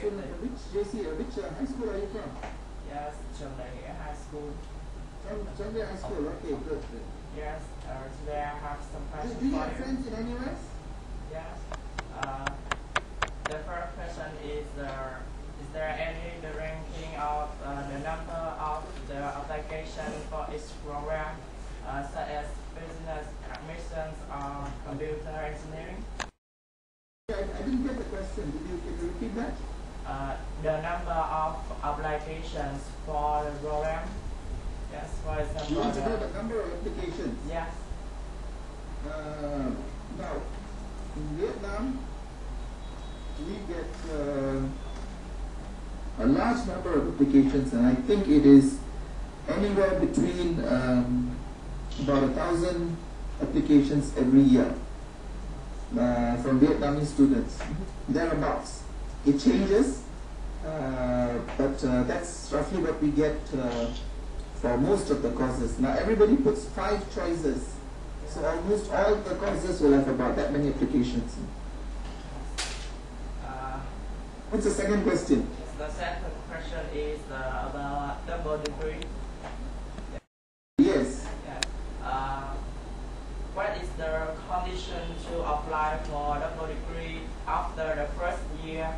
which JC, which high school are you from? Yes, Chondae High School. Chondae High School, okay, good. Yes, today I have some questions. Do you have friends in NUS? Yes. The first question is there any the ranking of the number of the application for each program, such as business admissions or computer engineering? I didn't get the question. Can you repeat that? The number of applications for the program. Yes, for example. You want to know the number of applications? Yes. Now, in Vietnam, we get a large number of applications, and I think it is anywhere between about 1,000 applications every year from Vietnamese students, thereabouts. It changes, but that's roughly what we get for most of the courses. Now everybody puts 5 choices, so almost all the courses will have about that many applications. What's the second question? The second question is about double degree. Yes. What is the condition to apply for double degree after the first year?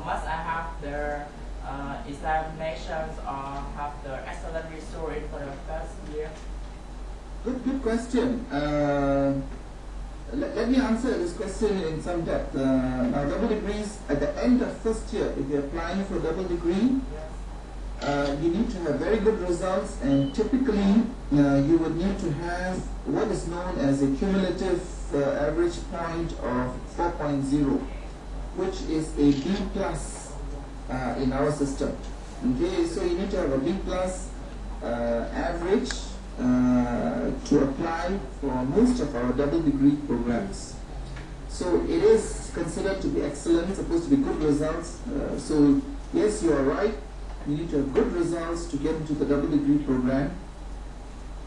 Must I have the examinations or have the excellent result for the first year? Good question. Let me answer this question in some depth. Now, double degrees at the end of first year, if you're applying for double degree, you need to have very good results, and typically you would need to have what is known as a cumulative average point of 4.0, which is a B plus in our system. Okay, so you need to have a B plus average to apply for most of our double degree programs. So it is considered to be excellent, supposed to be good results. So yes, you are right. You need to have good results to get into the double degree program.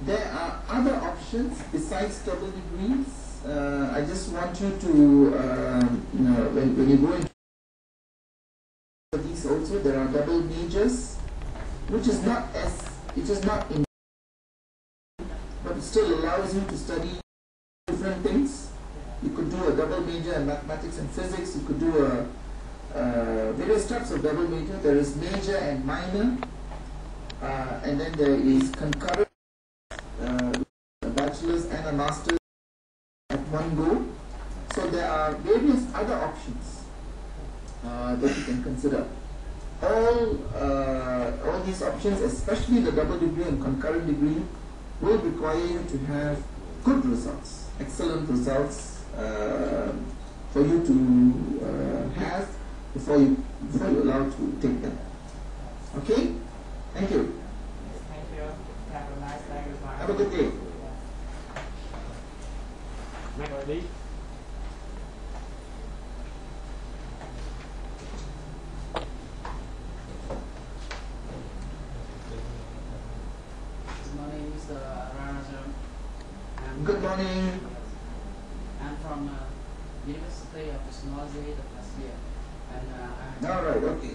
There are other options besides double degrees. I just want you to, when you go into these also, there are double majors, which is not in, but it still allows you to study different things. You could do a double major in mathematics and physics. You could do various types of double major. There is major and minor, and then there is concurrent, a bachelor's and a master's at one go. So there are various other options that you can consider. All these options, especially the double degree and concurrent degree, will require you to have good results, excellent results for you to have before you're allowed to take them. Okay? Thank you. Thank you. Have a nice day. Goodbye. Have a good day. Ready? My name is Rarajan. Good morning. I'm from University of Technology the first year. And All right, okay.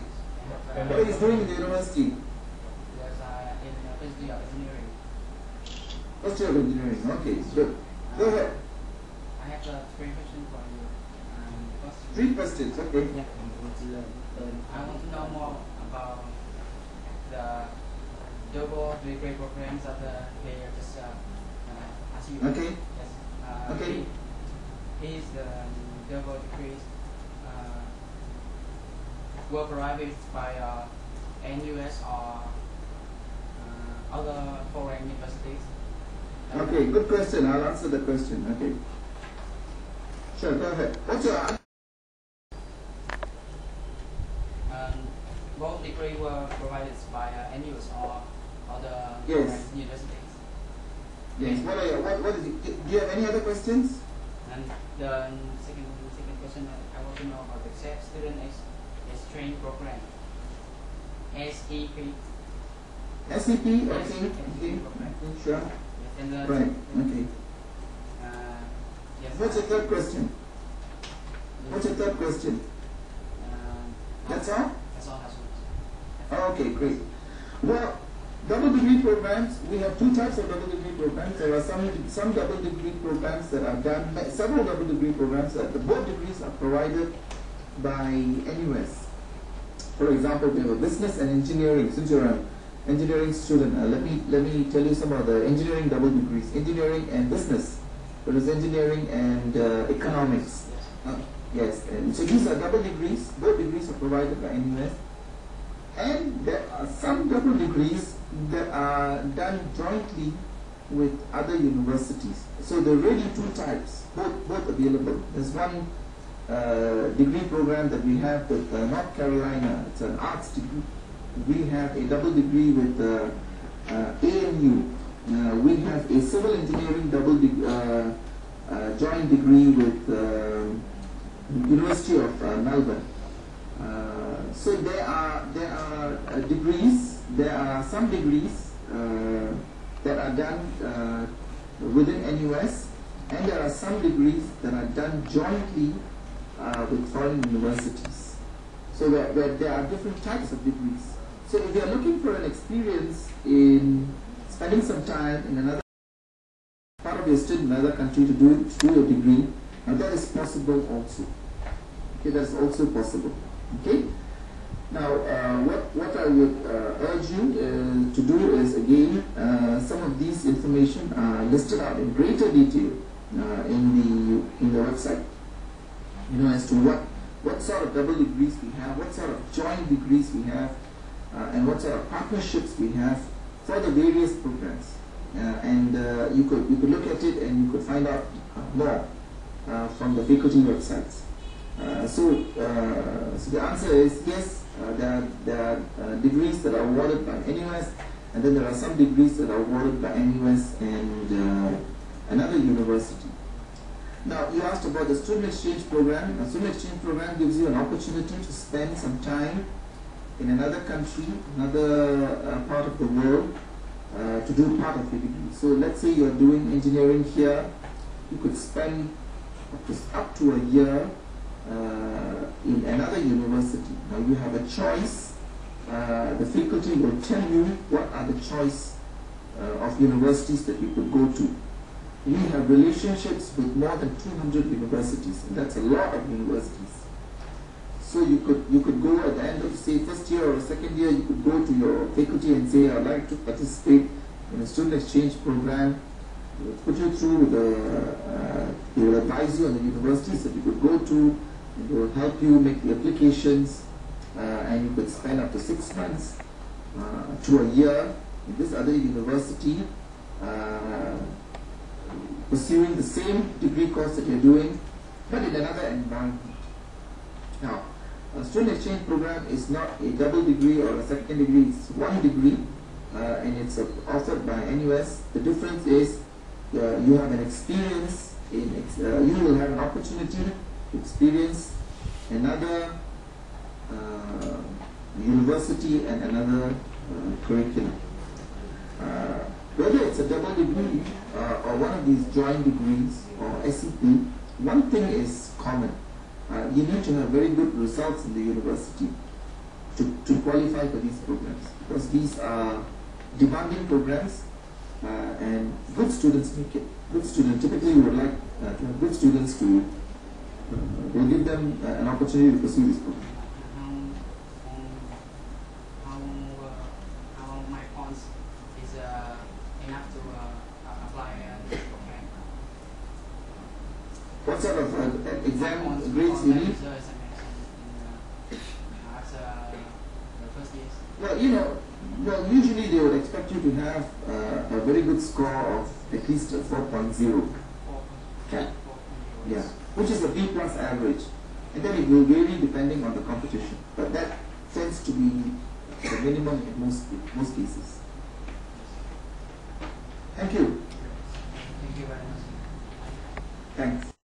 What are you doing in the university? Yes, in PhD of engineering. First year of engineering. Okay, good. Go ahead. I have 3 questions for you. First, 3 questions, okay. I want to know more about the double degree programs that they just asked you. Okay. Yes. Okay. Is the double degrees were provided by NUS or other foreign universities? Okay, good question. I'll answer the question. Okay. Sure, go ahead. What's your answer? Both degrees were provided by NUS or other Yes. foreign universities. Yes. What is it? Do you have any other questions? And the second question I want to know about the student exchange program. SEP. SEP? Okay. Okay. Sure. Yes, and Right. Okay. yes. What's your third question? What's your third question? That's all? Okay, great. Well, double degree programs, we have two types of double degree programs. There are some double degree programs that are done, several double degree programs that both degrees are provided by NUS. For example, we have a business and engineering. Since you're an engineering student, let me tell you some of the engineering double degrees. Engineering and business. There is engineering and economics. Yes, and so these are double degrees. Both degrees are provided by NUS. And there are some double degrees that are done jointly with other universities. So there are really two types, both available. There's one degree program that we have with North Carolina. It's an arts degree. We have a double degree with AMU. We have a civil engineering joint degree with University of Melbourne. So there are degrees. There are some degrees that are done within NUS, and there are some degrees that are done jointly with foreign universities. So there are different types of degrees. So if you are looking for an experience in spending some time in another part of your study in another country to do a degree, that is possible also. Okay, that is also possible. Okay. Now, what I would urge you to do is, again, some of these information are listed out in greater detail in the website. You know, as to what sort of double degrees we have, what sort of joint degrees we have, and what sort of partnerships we have for the various programs. And you could look at it and you could find out more from the faculty websites. So the answer is yes. There are degrees that are awarded by NUS, and then there are some degrees that are awarded by NUS and another university. Now, you asked about the student exchange program. A student exchange program gives you an opportunity to spend some time in another country, another part of the world, to do part of your degree. So let's say you're doing engineering here, you could spend up to a year in another university. Now you have a choice. The faculty will tell you what are the choice of universities that you could go to. We have relationships with more than 200 universities, and that's a lot of universities. So you could go at the end of, say, first year or second year, you could go to your faculty and say, I'd like to participate in a student exchange program. They will put you through they will advise you on the universities that you could go to. It will help you make the applications, and you could spend up to 6 months to a year in this other university pursuing the same degree course that you're doing, but in another environment. Now, a student exchange program is not a double degree or a second degree, it's one degree, and it's offered by NUS. The difference is you have an experience, you will have an opportunity to experience another university and another curriculum. Whether it's a double degree or one of these joint degrees or SEP, one thing is common. You need to have very good results in the university to qualify for these programs, because these are demanding programs, and good students make it. Good students, typically we would like to have good students to will give them an opportunity to pursue this program. How my points is enough to apply this program? What sort of exam grades you need? The first years. Well, usually they would expect you to have a very good score of at least a 4.0. Yeah, which is a B+ average. And then it will vary depending on the competition. But that tends to be the minimum in most cases. Thank you. Thank you very much. Thanks.